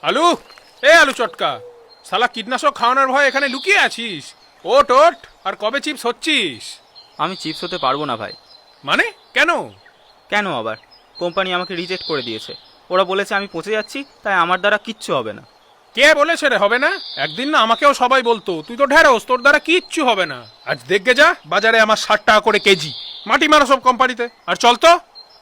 আলু, আলু চটকা, শালা কীটনাশক খাওয়ানোর ভয় এখানে লুকিয়ে আছিস? ওট ওট, আর কবে চিপস হচ্ছিস? আমি চিপস হতে পারবো না ভাই। মানে কেন? কেন আবার? কোম্পানি আমাকে রিজেক্ট করে দিয়েছে। ওরা বলেছে আমি পচে যাচ্ছি, তাই আমার দ্বারা কিচ্ছু হবে না। কে বলেছে রে হবে না? একদিন না আমাকেও সবাই বলতো তুই তো ঢেঁড়স, তোর দ্বারা কিচ্ছু হবে না। আজ দেখবে যা, বাজারে আমার 60 টাকা করে কেজি। মাটি মারো সব কোম্পানিতে। আর চল তো,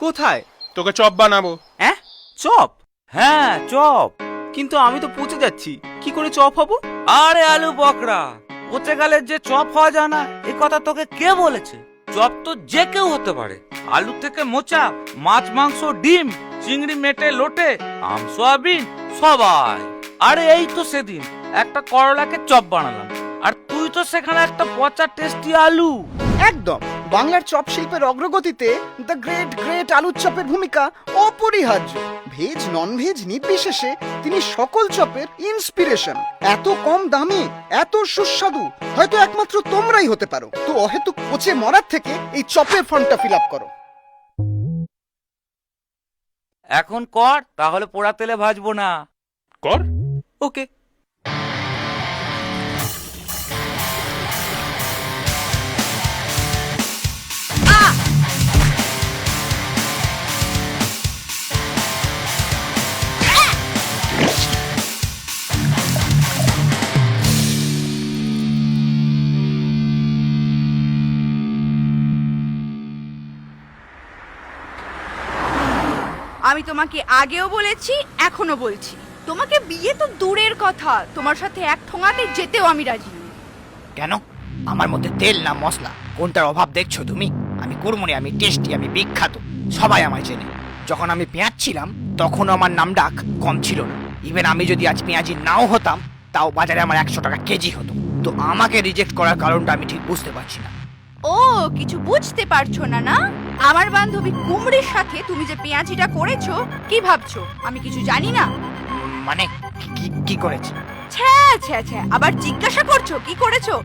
কোথায়? তোকে চপ বানাবো। হ্যাঁ, চপ? হ্যাঁ চপ, কিন্তু আমি তো পচে যাচ্ছি, কি করে চপ হব? আরে আলু বকরা, পচে গেলে যে চপ হওয়া যায় না এ কথা তোকে কে বলেছে? চপ তো যে কেউ হতে পারে। আলু থেকে মোচা, মাছ মাংস ডিম, চিংড়ি মেটে লোটে, আম সোয়াবিন সবাই। আরে এই তো সেদিন একটা করলাকে চপ বানালাম, আর তুই তো সেখানে একটা পচা টেস্টি আলু। একদম, বাংলার চপ শিল্পের অগ্রগতিতে দ্য গ্রেট গ্রেট আলুর চপের ভূমিকা অপরিহার্য। ভেজ নন ভেজ নির্বিশেষে তিনি সকল চপের ইন্সপিরেশন। এত কম দামে এত সুস্বাদু হয়তো একমাত্র তোমরাই হতে পারো। তো অহেতুক পচে মরার থেকে এই চপের ফর্মটা ফিল আপ করো। এখন কর, তাহলে পোড়া তেলে ভাজবো না। কর। ওকে। আমি তোমাকে আগেও বলেছি, এখনো বলছি, তোমাকে বিয়ে তো দূরের কথা, তোমার সাথে এক ঠোঙাতে যেতেও আমি রাজি নই। কেন? আমার মধ্যে তেল না মশলা, কোনটার অভাব দেখছো তুমি? আমি কুড়মুড়ে, আমি টেস্টি, আমি বিখ্যাত, সবাই আমায় চেনে। যখন আমি পেঁয়াজ ছিলাম তখন আমার নাম ডাক কম ছিল না। ইভেন আমি যদি আজ পেঁয়াজি নাও হতাম, তাও বাজারে আমার 100 টাকা কেজি হতো। তো আমাকে রিজেক্ট করার কারণটা আমি ঠিক বুঝতে পারছি না। ও, কিছু বুঝতে পারছো না? না, আমার বান্ধবী কুমড়ির সাথে তুমি যে পেঁয়াজিটা করেছো, কি ভাবছো আমি কিছু জানি না? মানে কি করেছে? ছ্যা ছ্যা ছ্যা, আবার জিজ্ঞাসা করছো কি করেছো?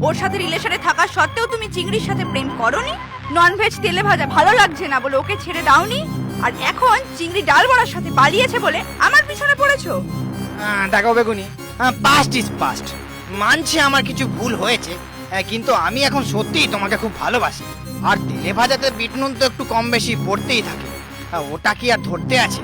ওর সাথে রিলেশনে থাকা সত্ত্বেও তুমি চিংড়ির সাথে প্রেম করোনি? ননভেজ তেলে ভাজা ভালো লাগছে না বলে ওকে ছেড়ে দাওনি, আর এখন চিংড়ি ডাল বড়ার সাথে পালিয়েছে বলে আমার পিছনে পড়েছো? দেখো বেগুনি, পাস্ট ইজ পাস্ট। মানছি আমার কিছু ভুল হয়েছে, কিন্তু আমি এখন সত্যিই তোমাকে খুব ভালোবাসি। আর তেলে ভাজাতে বিট নুন তো একটু কম বেশি পড়তেই থাকে, ওটা কি আর ধরতে আছে?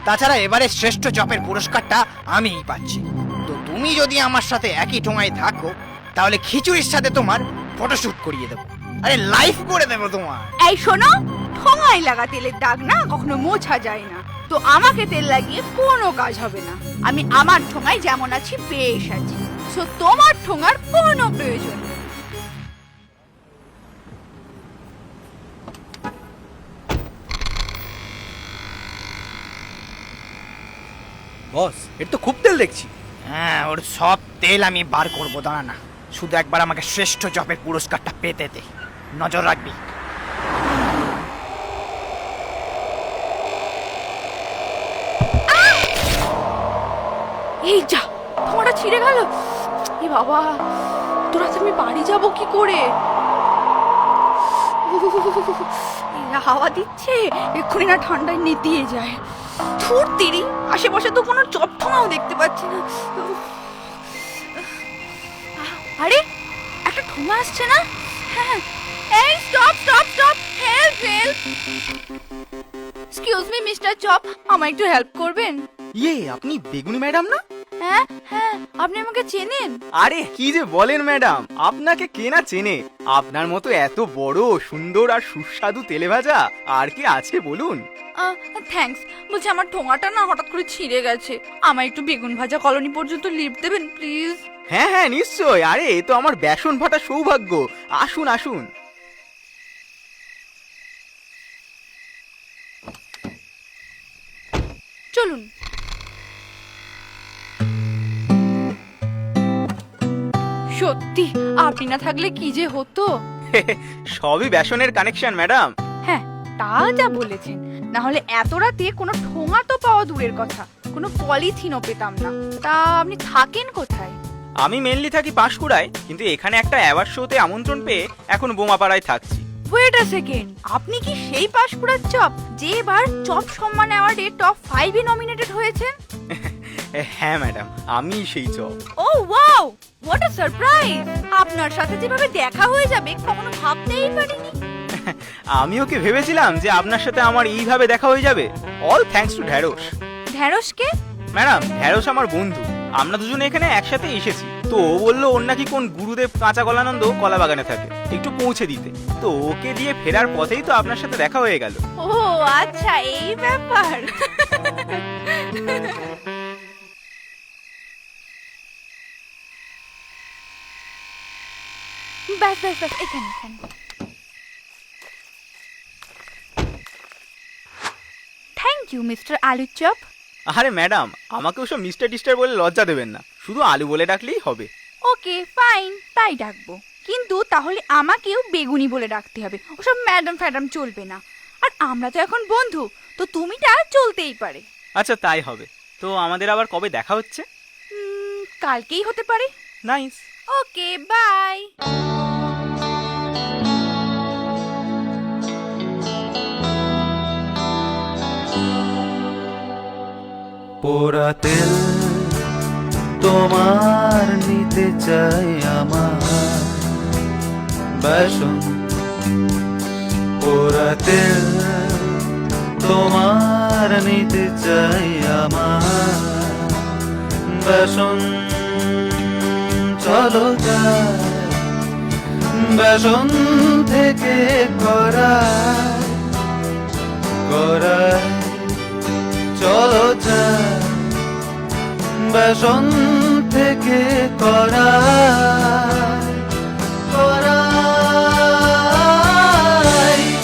তাছাড়া এবারে শ্রেষ্ঠ চপের পুরস্কারটা আমিই পাচ্ছি। তো তুমি যদি আমার সাথে একই ঠোঙায় থাকো, তাহলে খিচুড়ির সাথে তোমার ফটোশুট করিয়ে দেবো। আরে লাইভ করে দেবো তোমার। এই শোনো, ঠোঙায় লাগা তেলের দাগ না কখনো মোছা যায় না। তো আমাকে তেল লাগিয়ে কোনো কাজ হবে না। আমি আমার ঠোঙায় যেমন আছি বেশ আছি। সো তোমার ঠোঙার কোনো প্রয়োজন নেই। বস, এর তো খুব তেল দেখছি। হ্যাঁ, ওর সব তেল আমি বার করবো, দাঁড়া না। শুধু একবার আমাকে শ্রেষ্ঠ চপের পুরস্কারটা পেতে দে, নজর রাখবি। এই যা, ঠোঙাটা ছিঁড়ে গেল। এ বাবা, তোরা আমি বাড়ি যাব কি করে? এরা হাওয়া দিচ্ছে, এক্ষুনি না ঠান্ডায় নেতিয়ে যায়। ধুর তিরি, আশেপাশে তো কোনো চপ ঠোঙাও দেখতে পাচ্ছি না। আরে, একটা ঠোঙা আসছে না? হ্যাঁ, এই stop stop stop, help help. Excuse me mister chop, আমায় একটু হেল্প করবেন? ইয়ে, আপনি বেগুনি ম্যাডাম না? হ্যাঁ হ্যাঁ, আপনি আমাকে চেনেন? আরে কি যে বলেন ম্যাডাম, আপনাকে কে না চেনে? আপনার মতো এত বড় সুন্দর আর সুস্বাদু তেলেভাজা আর কি আছে বলুন? থ্যাঙ্কস। বলছি আমার ঠোঙাটা না হঠাৎ করে ছিঁড়ে গেছে, আমায় একটু বেগুন ভাজা কলোনি পর্যন্ত লিফট দেবেন প্লিজ? হ্যাঁ হ্যাঁ নিশ্চয়, আরে এ তো আমার বেসন ফাটা সৌভাগ্য। আসুন আসুন। চলুন। সত্যি আপনি না থাকলে কি যে হতো। সবই বেসনের কানেকশন ম্যাডাম। হ্যাঁ, তা যা বলেছেন, না হলে এত রাতে কোনো ঠোঙা তো পাওয়া দূরের কথা, কোনো পলিথিনও পেতাম না। তা আপনি থাকেন কোথায়? আমি মেনলি থাকি পাঁশকুড়ায়, কিন্তু এখানে একটা অ্যাওয়ার্ড শোতে আমন্ত্রণ পেয়ে এখন বোমাপাড়ায় থাকছি। ওয়েট আ সেকেন্ড, আপনি কি সেই পাঁশকুড়ার চপ যে এবার চপ সম্মান অ্যাওয়ার্ডে টপ 5 এ নমিনেটেড হয়েছেন? হ্যাঁ ম্যাডাম, আমি সেই chop. Oh wow, what a surprise! আপনার সাথে যেভাবে দেখা হয়ে যাবে কখনো ভাবতেই পারিনি। আমি ওকে ভেবেছিলাম যে আপনার সাথে আমার এইভাবে দেখা হয়ে যাবে। অল থ্যাঙ্কস টু ঢ্যাঁড়স। ঢ্যাঁড়সকে? ম্যাডাম, ঢ্যাঁড়স আমার বন্ধু, আমরা দুজনে এখানে একসাথে এসেছি। তো ও বললো ওর নাকি কোন গুরুদেব কাঁচা কলানন্দ কলা বাগানে থাকে, একটু পৌঁছে দিতে। তো ওকে দিয়ে ফেরার পথেই তো আপনার সাথে দেখা হয়ে গেল। ও আচ্ছা, এই ব্যাপার। ব্যাস ব্যাস ব্যাস, এখানে এখানে। থ্যাংক ইউ মিস্টার আলু চপ। আরে ম্যাডাম, আমাকে ওসব মিস্টার টিস্টার বলে লজ্জা দেবেন না, শুধু আলু বলে ডাকলেই হবে। ওকে ফাইন, তাই ডাকবো, কিন্তু তাহলে আমাকেও বেগুনি বলে ডাকতে হবে। ওসব ম্যাডাম ফ্যাডাম চলবে না। আর আমরা তো এখন বন্ধু, তো তুমিটা চলতেই পারে। আচ্ছা তাই হবে। তো আমাদের আবার কবে দেখা হচ্ছে? কালকেই হতে পারে। নাইস। Okay bye. পোড়া তেল তোমার নিতে চাই আমার বেসন, পোড়া তেল তোমার নিতে চাই আমার বেসন। চলো যাই বেসন থেকে করাই করাই, চলো যাই বেসন থেকে করাই করাই,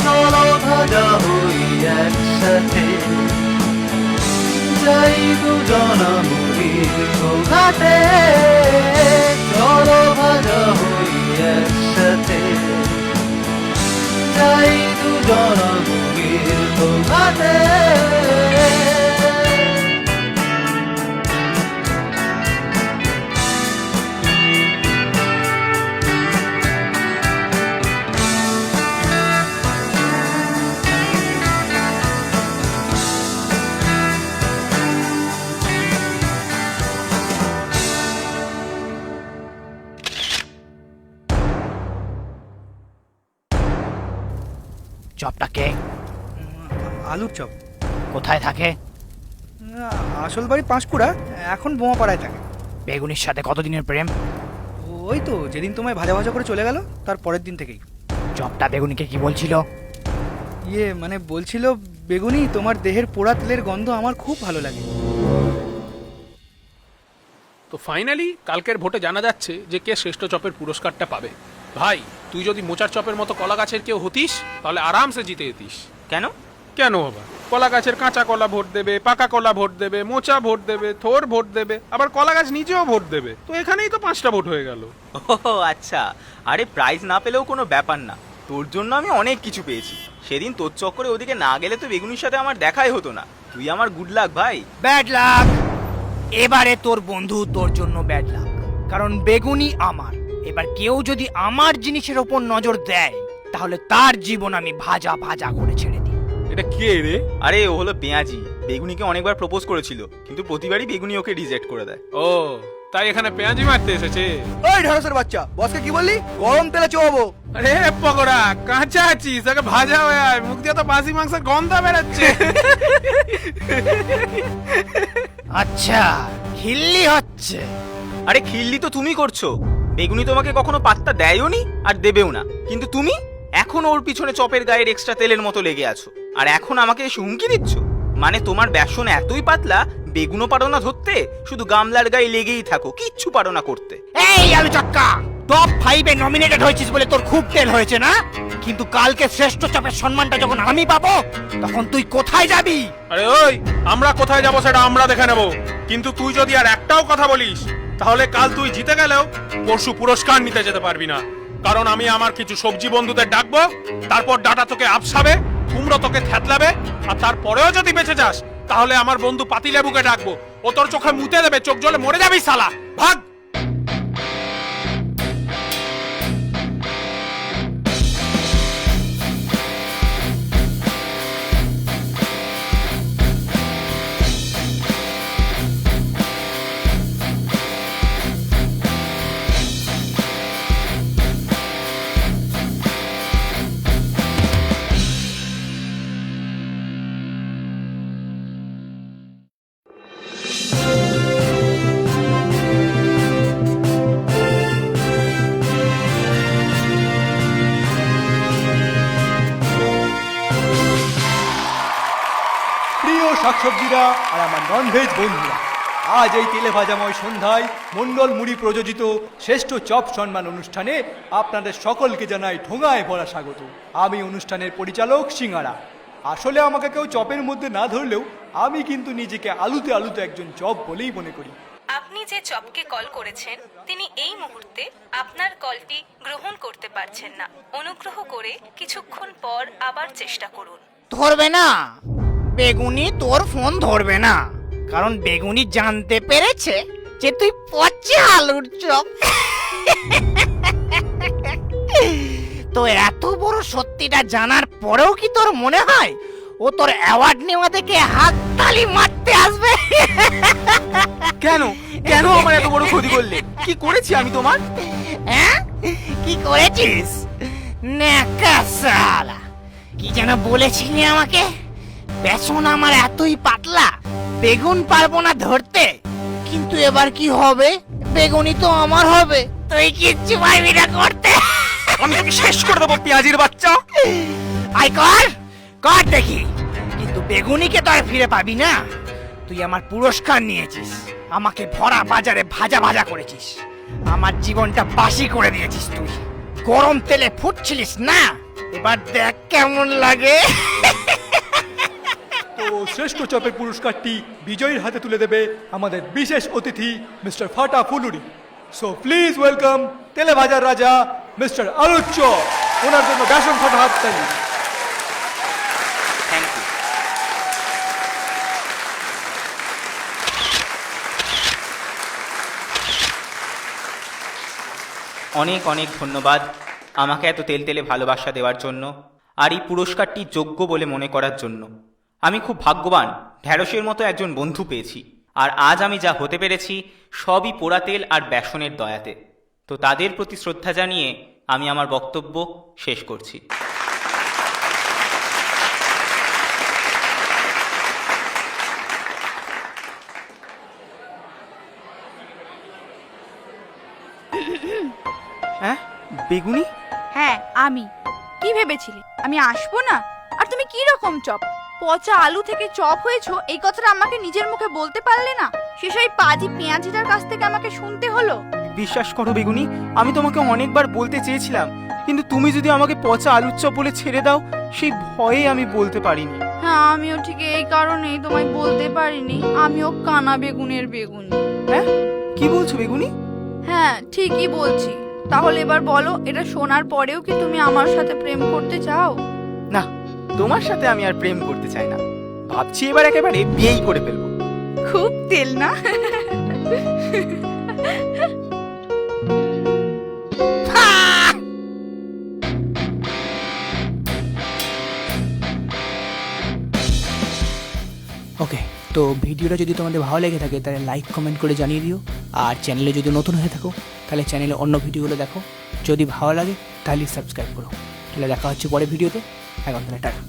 চলো ভাজা হই একসাথে, যাই দুজনা মুড়ির ঘাটে, চলো ভাজা হই একসাথে, যাই দুজনা মুড়ির ঘাটে। চপটাকে আলুর চপ? কোথায় থাকে? আসল বাড়ি পাঁশকুড়া, এখন বোমাপাড়ায় থাকে। বেগুনির সাথে কতদিনের প্রেম? ওই তো যেদিন তোমায় ভাজা ভাজা করে চলে গেল তার পরের দিন থেকেই। চপটা বেগুনিকে কি বলছিল? মানে বলছিল, বেগুনি তোমার দেহের পোড়া তেলের গন্ধ আমার খুব ভালো লাগে। তো ফাইনালি কালকের ভোটে জানা যাচ্ছে যে কে শ্রেষ্ঠ চপের পুরস্কারটা পাবে। ভাই, তুই যদি মোচার চপের মতো কলা গাছের কেউ হতিস তাহলে আরামসে জিতে যেতিস। কেন? কেন বাবা? কলা গাছের কাঁচা কলা ভোট দেবে, পাকা কলা ভোট দেবে, মোচা ভোট দেবে, থোর ভোট দেবে, আবার কলা গাছ নিজেও ভোট দেবে। তো এখানেই তো 5টা ভোট হয়ে গেল। ও আচ্ছা, আরে প্রাইজ না পেলেও কোনো ব্যাপার না, তোর জন্য আমি অনেক কিছু পেয়েছি। সেদিন তোর চক্করে ওদিকে না গেলে তো বেগুনির সাথে আমার দেখাই হতো না। তুই আমার গুড লাক ভাই। Bad luck. এবারে তোর বন্ধু তোর জন্য ব্যাড লাক, কারণ বেগুনি আমার। এবার কেউ যদি আমার জিনিসের ওপর নজর দেয় তাহলে তার জীবন আমি ভাজা ভাজা করে ছেড়ে দিই। এটা কে রে? আরে ও হলো পেঁয়াজি, বেগুনিকে অনেকবার প্রপোজ করেছিল, কিন্তু প্রতিবারই বেগুনি ওকে রিজেক্ট করে দেয়। ও, তাই এখানে পেঁয়াজি মারতে এসেছে? ওই ঢেঁড়সের বাচ্চা, বসকে কি বললি? গরম তেলে চোবাবো। আরে পকোড়া, কাঁচা আছিস, আগে ভাজা হয়ে আয়, মুখ দিয়ে তো বাসি মাংসের গন্ধ বেরোচ্ছে। আচ্ছা, খিল্লি হচ্ছে। আরে খিল্লি তো তুমি করছো, বেগুনি তোমাকে কখনো পাত্তা দেয়ও নি আর দেবেও না, কিন্তু তুমি এখন ওর পিছনে চপের গায়ের এক্সট্রা তেলের মতো লেগে আছো, আর এখন আমাকে এসে হুমকি দিচ্ছ? মানে তোমার বেসন এতই পাতলা, বেগুনও পারো না ধরতে, শুধু গামলার গায়ে লেগেই থাকো, কিচ্ছু পারো না করতে। এই আলু চক্কা, টপ 5-এ নমিনেটেড হয়েছিস বলে তোর খুব তেল হয়েছে না? কিন্তু কালকে শ্রেষ্ঠ চপের সম্মানটা যখন আমি পাবো তখন তুই কোথায় যাবি? আরে ওই, আমরা কোথায় যাবো সেটা আমরা দেখে নেব, কিন্তু তুই যদি আর একটাও কথা বলিস তাহলে কাল তুই জিতে গেলেও পরশু পুরস্কার নিতে যেতে পারবি না। কারণ আমি আমার কিছু সবজি বন্ধুদের ডাকবো, তারপর ডাটা তোকে আপসাবে, কুমড়ো তোকে থ্যাতলাবে, আর তারপরেও যদি বেঁচে যাস তাহলে আমার বন্ধু পাতিলেবুকে ডাকবো, ও তোর চোখে মুতে দেবে, চোখ জলে মরে যাবি শালা। ভাগ। শাকসবজিরা আর আমার ননভেজ বন্ধুরা, আজ এই তেলে ভাজাময় সন্ধ্যায় মন্ডল মুড়ি প্রযোজিত শ্রেষ্ঠ চপ সম্মান অনুষ্ঠানে আপনাদের সকলকে জানাই ঠোঙায় ভরা স্বাগত। আমি অনুষ্ঠানের পরিচালক সিঙ্গারা। আসলে আমাকে কেউ চপের মধ্যে না ধরলেও আমি কিন্তু নিজেকে আলুতে আলুতে একজন চপ বলেই মনে করি। আপনি যে চপকে কল করেছেন তিনি এই মুহূর্তে আপনার কলটি গ্রহণ করতে পারছেন না। অনুগ্রহ করে কিছুক্ষণ পর আবার চেষ্টা করুন। ধরবে না বেগুনি, তোর ফোন ধরবে না, কারণ বেগুনি জানতে পেরেছে যে তুই পচা আলুর চপ। তো এত বড় সত্যিটা জানার পরেও কি তোর মনে হয় ও তোর অ্যাওয়ার্ড নেওয়া থেকে হাততালি মারতে আসবে? কেন কেন আমার এত বড় ক্ষতি করলে? কি করেছি আমি তোমার? হ্যাঁ, কি করেছিস? নেকা শালা, কি যেন বলেছিলি আমাকে? বেসন আমার এতই পাতলা, বেগুন পারবো না ধরতে। কিন্তু এবার কি হবে? বেগুনি তো আমার হবে, তুই কিচ্ছু পারবি না করতে। আমি তোকে শেষ করে দেবো পেঁয়াজির বাচ্চা। আই কর কর দেখি, কিন্তু বেগুনিকে তো আর ফিরে পাবি না। তুই আমার পুরস্কার নিয়েছিস, আমাকে ভরা বাজারে ভাজা ভাজা করেছিস, আমার জীবনটা বাসি করে দিয়েছিস। তুই গরম তেলে ফুটছিলিস না, এবার দেখ কেমন লাগে। তো শ্রেষ্ঠ চপের পুরস্কারটি বিজয়ীর হাতে তুলে দেবে আমাদের বিশেষ অতিথি মিস্টার ফাটা ফুলুরি। সো প্লিজ ওয়েলকাম তেলে ভাজার রাজা মিস্টার আলুর চপ। ওনার জন্য বেসন ফাটা হাততালি। Thank you. অনেক অনেক ধন্যবাদ আমাকে এত তেলে ভালোবাসা দেওয়ার জন্য, আর এই পুরস্কারটি যোগ্য বলে মনে করার জন্য। আমি খুব ভাগ্যবান, ঢ্যাঁড়সের মতো একজন বন্ধু পেয়েছি। আর আজ আমি যা হতে পেরেছি সবই পোড়া তেল আর বেসনের দয়াতে। তো তাদের প্রতি শ্রদ্ধা জানিয়ে আমি আমার বক্তব্য শেষ করছি। হ্যাঁ বেগুনি? হ্যাঁ আমি। কি ভেবেছিলি আমি আসবো না? আর তুমি কি রকম চপ? পচা আলু থেকে চপ হয়েছো এই কথাটা আমাকে নিজের মুখে বলতে পারলে না? শেষ ওই পাজি পেঁয়াজিটার কাছ থেকে আমাকে শুনতে হলো। বিশ্বাস করো বেগুনি, আমি তোমাকে অনেকবার বলতে চেয়েছিলাম, কিন্তু তুমি যদি আমাকে পচা আলুর চপ বলে ছেড়ে দাও সেই ভয়ে আমি বলতে পারিনি। হ্যাঁ আমিও ঠিক এই কারণেই তোমায় বলতে পারিনি আমিও কানা বেগুনের বেগুনি। হ্যাঁ কি বলছো বেগুনি? হ্যাঁ ঠিকই বলছি। তাহলে এবার বলো, এটা শোনার পরেও কি তুমি আমার সাথে প্রেম করতে চাও? না, তোমার সাথে আমি আর প্রেম করতে চাই না। ভাবছি এবার একেবারে বিয়েই করে ফেলবো। খুব তেল না? ওকে, তো ভিডিওটা যদি তোমাদের ভালো লেগে থাকে তাহলে লাইক কমেন্ট করে জানিয়ে দিও। আর চ্যানেলে যদি নতুন হয়ে থাকো তাহলে চ্যানেলে অন্য ভিডিওগুলো দেখো। যদি ভালো লাগে তাহলে সাবস্ক্রাইব করো। তাহলে দেখা হচ্ছে পরে ভিডিওতে। এখন তাহলে টাটা।